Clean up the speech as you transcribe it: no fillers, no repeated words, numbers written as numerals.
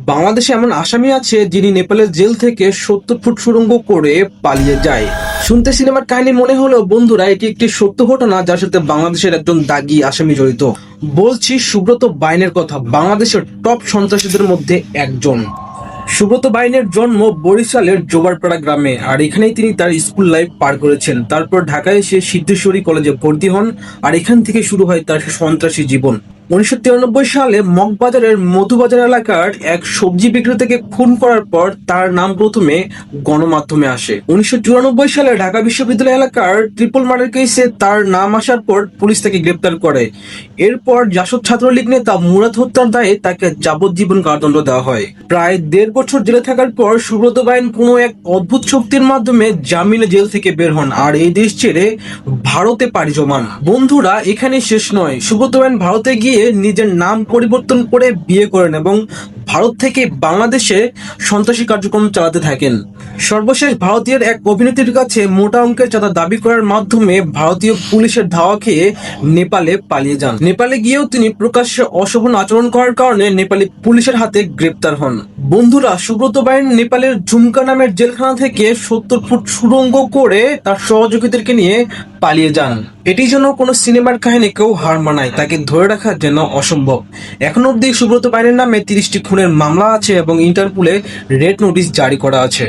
বাংলাদেশে এমন আসামি আছে যিনি নেপালের জেল থেকে 70 ফুট সুড়ঙ্গ করে পালিয়ে যায়। শুনতে সিনেমার কাহিনী মনে হলেও বন্ধুরা, এটি একটি সত্য ঘটনা যার সাথে বাংলাদেশের একজন দাগী আসামি জড়িত। বলছি সুব্রত বাইনের কথা, বাংলাদেশের টপ সন্ত্রাসীদের মধ্যে একজন। সুব্রত বাইনের জন্ম বরিশালের জোবারপাড়া গ্রামে, আর এখানেই তিনি তার স্কুল লাইফ পার করেছেন। তারপর ঢাকায় এসে সিদ্ধেশ্বরী কলেজে ভর্তি হন, আর এখান থেকে শুরু হয় তার সন্ত্রাসী জীবন। 1993 সালে মগবাজারের মধুবাজার এলাকার এক সবজি বিক্রেতাকে খুন করার পর তার নাম প্রথমে গণমাধ্যমে আসে। 1994 সালে ঢাকা বিশ্ববিদ্যালয় এলাকার ট্রিপল মার্ডার কেসে তার নাম আসার পর পুলিশ তাকে গ্রেপ্তার করে। এরপর জাসদ ছাত্রলীগ নেতা মুরাদ হত্যার দায়ে তাকে যাবজ্জীবন কারাদণ্ড দেওয়া হয়। প্রায় 1.5 বছর জেলে থাকার পর সুব্রত বাইন কোনো এক অদ্ভুত শক্তির মাধ্যমে জামিনে জেল থেকে বের হন, আর এই দেশ ছেড়ে ভারতে পাড়ি জমান। বন্ধুরা, এখানে শেষ নয়। সুব্রত বাইন ভারতে গিয়ে নিজের নাম পরিবর্তন করে বিয়ে করেন এবং ভারত থেকে বাংলাদেশে সন্ত্রাসী কার্যক্রম চালাতে থাকেন। সর্বশেষ ভারতীয় এক অভিনেত্রীর কাছে মোটা অঙ্কের চাঁদা দাবি করার মাধ্যমে ভারতীয় পুলিশের ধাওয়া খেয়ে নেপালে পালিয়ে যান। নেপালে গিয়েও তিনি প্রকাশ্যে অশোভন আচরণ করার কারণে নেপালি পুলিশের হাতে গ্রেপ্তার হন। বন্ধুরা, সুব্রত বাইন নেপালের ঝুমকা নামের জেলখানা থেকে 70 ফুট সুড়ঙ্গ করে তার সহযোগীদেরকে নিয়ে পালিয়ে যান। এটি যেন কোনো সিনেমার কাহিনী কেউ হার মানায়, তাকে ধরে রাখা যেন অসম্ভব। এখন অব্দি সুব্রত বাইনের নামে 30টি খুনের মামলা আছে এবং ইন্টারপোলে রেড নোটিশ জারি করা আছে।